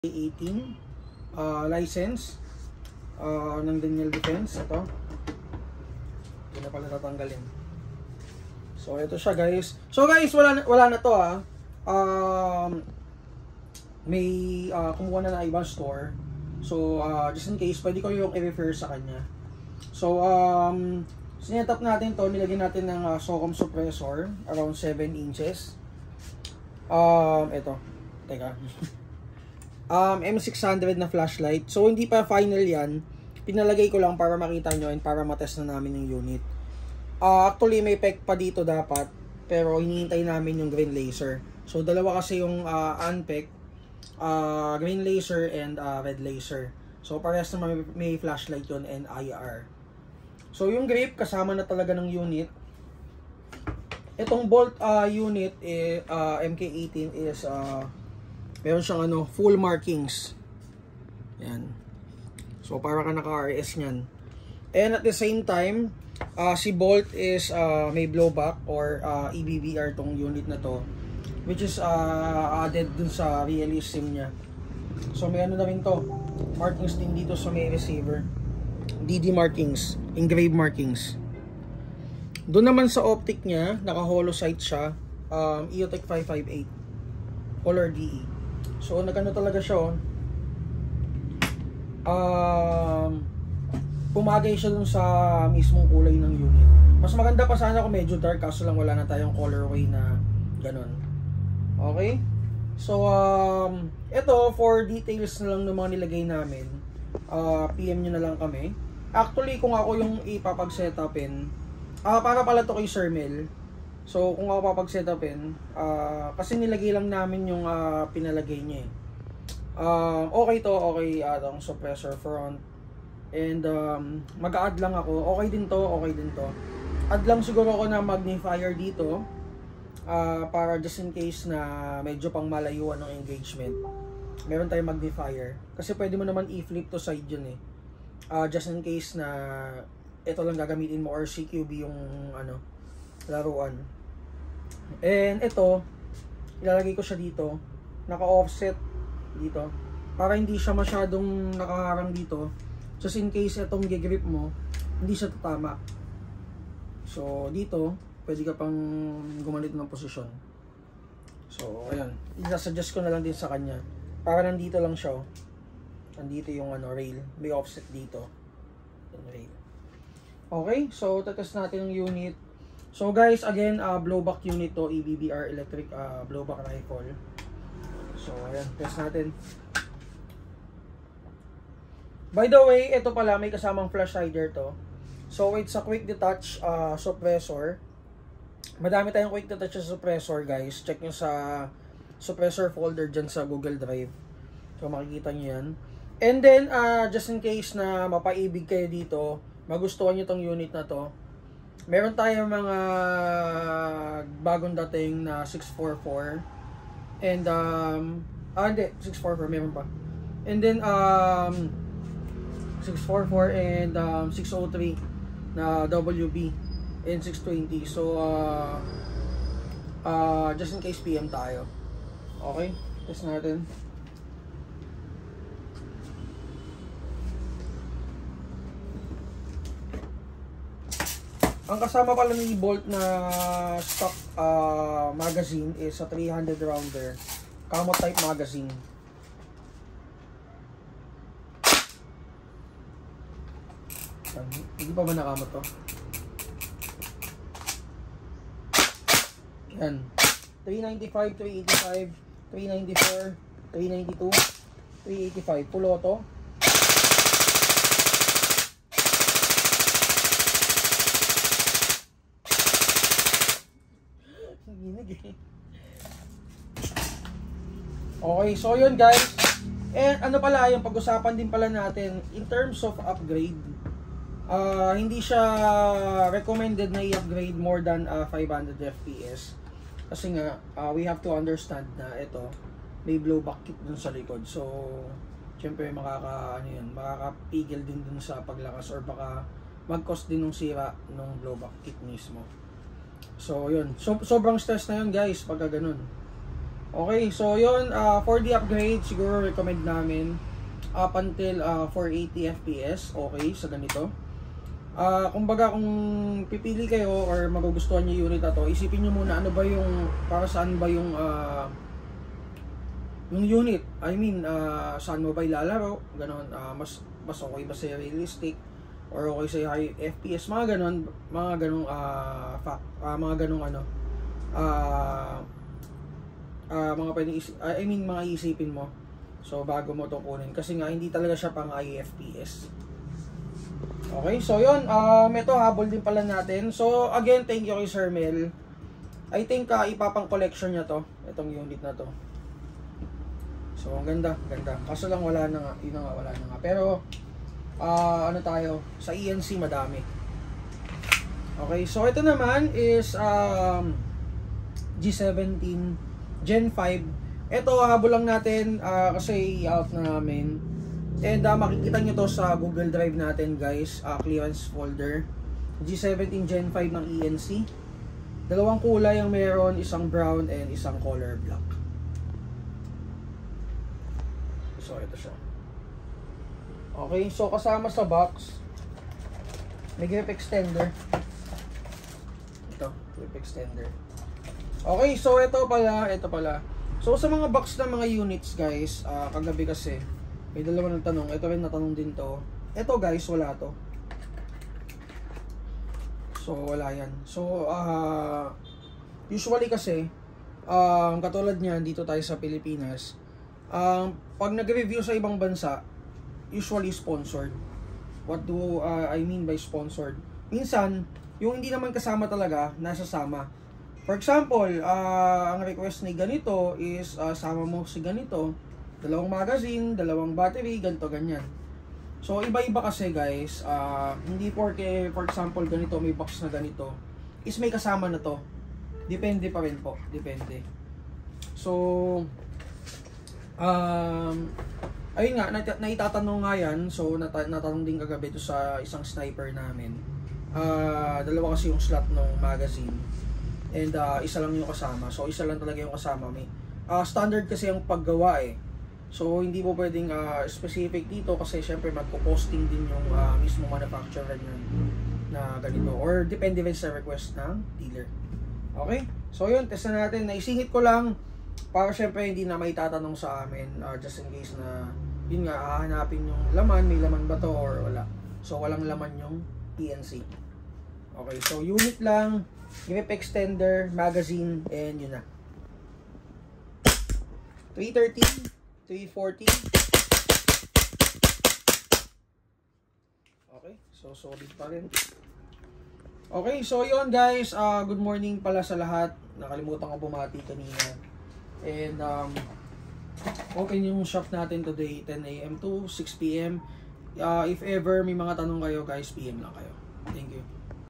18 license ng Daniel Defense. Ito hindi na pala tatanggalin. So ito siya guys. So guys, wala na to may kumuha na ibang store. So just in case, pwede ko yung i-refer sa kanya. So sinet up natin to, nilagyan natin ng SOCOM suppressor around 7 inches. Ito teka M600 na flashlight. So hindi pa final yan, pinalagay ko lang para makita nyo and para matest na namin yung unit. Actually may PEC pa dito dapat, pero hinihintay namin yung green laser. So dalawa kasi yung unPEC, green laser and red laser. So parehas na may flashlight yun and IR. So yung grip kasama na talaga ng unit. Itong bolt unit MK18 is meron siyang full markings. Yan. So para ka naka-RS niyan. And at the same time, si bolt is may blowback or EBBR tong unit na to, which is added dun sa realism niya. So may na rin to, markings din dito sa may receiver, DD markings, engraved markings. Doon naman sa optic niya, naka hollow sight siya, EOTech 558 color DE. So nagano talaga siya, pumagay siya dun sa mismong kulay ng unit. Mas maganda pa sana kung medyo dark, kaso lang wala na tayong colorway na ganon. Okay? So ito for details na lang ng mga nilagay namin, PM nyo na lang kami. Actually kung ako yung ipapag-setupin, para pala to kay Sir Mel. So kung ako papag-setupin, kasi nilagay lang namin yung pinalagay niya okay to, okay atong suppressor front. And mag-add lang ako, okay din to. Add lang siguro ako na magnifier dito, para just in case na medyo pang malayuan ng engagement, meron tayong magnifier. Kasi pwede mo naman i-flip to side yun just in case na ito lang gagamitin mo or CQB yung laruan. And ito, ilalagay ko siya dito, naka-offset dito, para hindi siya masyadong nakaharang dito, just in case itong gigrip mo, hindi siya tatama. So dito, pwede ka pang gumalit ng posisyon. So ayan, i-suggest ko na lang din sa kanya, para nandito lang siya, nandito yung rail, may offset dito yung rail. Okay, so tatest natin yung unit. So guys, again, blowback unit to, EBBR electric blowback rifle. So ayan, test natin. By the way, ito pala may kasamang flash hider to. So it's a quick detach suppressor. Madami tayong quick detach suppressor guys. Check nyo sa suppressor folder dyan sa Google Drive. So makikita nyo yan. And then, just in case na mapaibig kayo dito, magustuhan nyo tong unit na to, meron tayong mga bagong dating na 644 and hindi, 644 meron pa. And then 644 and 603 na WB and 620. So just in case PM tayo. Okay, test natin. Ang kasama pala ni Bolt na stock magazine is a 300 rounder camo type magazine. Hindi pa ba nakamo to? Yan. 395, 385, 394, 392, 385. Pulo to. Okay, so yun guys. And ano pala, yung pag-usapan din pala natin in terms of upgrade, hindi siya recommended na i-upgrade more than 500 FPS. Kasi nga, we have to understand na ito, may blowback kit dun sa likod. So, syempre makakapigil din dun sa paglakas or baka mag-cost din ng sira ng blowback kit mismo. So, yun. So, sobrang stress na yun guys pagka ganun. Okay, so yun, for the upgrade, siguro recommend namin up until 480 FPS, okay, sa ganito. Kumbaga kung pipili kayo or magugustuhan niyo yung unit na to, isipin niyo muna ano ba yung, para saan ba yung unit. I mean, saan mo ba ilalaro, ganon, mas okay ba sa realistic or okay sa high FPS, mga ganon, mga ganong mga ganong ano, mga pwedeng mga isipin mo. So bago mo to kunin, kasi nga hindi talaga siya pang high FPS. Okay, so yun, ito habol din pala natin. So again, thank you kay Sir Mel. I think ipapang collection niya to, itong unit na to. So ang ganda, ganda. Kaso lang wala na nga, yun na nga, wala na nga. Pero ano tayo, sa ENC madami. Okay, so ito naman is G17 Gen 5. Ito habol lang natin kasi i-out na namin. And makikita nyo to sa Google Drive natin guys, clearance folder. G17 Gen 5 ng ENC. Dalawang kulay ang meron, isang brown and isang color black. So ito siya. Okay, so kasama sa box may grip extender. Ito, grip extender. Okay, so ito pala. So sa mga box ng mga units guys, kagabi kasi may dalawa ng tanong. Ito rin natanong din to. Ito guys, wala to. So wala yan. So usually kasi katulad niyan dito tayo sa Pilipinas, pag nag-review sa ibang bansa, usually sponsored. What do I mean by sponsored? Minsan, yung hindi naman kasama talaga, nasasama. For example, ang request ni ganito is sama mo si ganito, dalawang magazine, dalawang battery, ganito, ganyan. So, iba-iba kasi guys, hindi porke, for example, ganito, may box na ganito, is may kasama na to. Depende pa rin po, depende. So, ayun nga, naitatanong nga yan, so natanong din kagabi to sa isang sniper namin. Dalawa kasi yung slot ng magazine, and isa lang yung kasama, so isa lang talaga yung kasama. May standard kasi yung paggawa eh. So, hindi mo pwedeng specific dito kasi syempre magpo-posting din yung mismo manufacturer yun na ganito. Or depende rin sa request ng dealer. Okay? So, yun. Test na natin. Naisingit ko lang para syempre hindi na may tatanong sa amin just in case na yun nga, hahanapin yung laman. May laman ba to or wala? So, walang laman yung PNC. Okay. So, unit lang, grip extender, magazine, and yun na. 330. 340. Okay, so solid pa rin. Okay, so yun guys, good morning pala sa lahat. Nakalimutan ko bumati kanina. And open yung shop natin today 10 AM to 6 PM. If ever may mga tanong kayo guys, PM lang kayo. Thank you.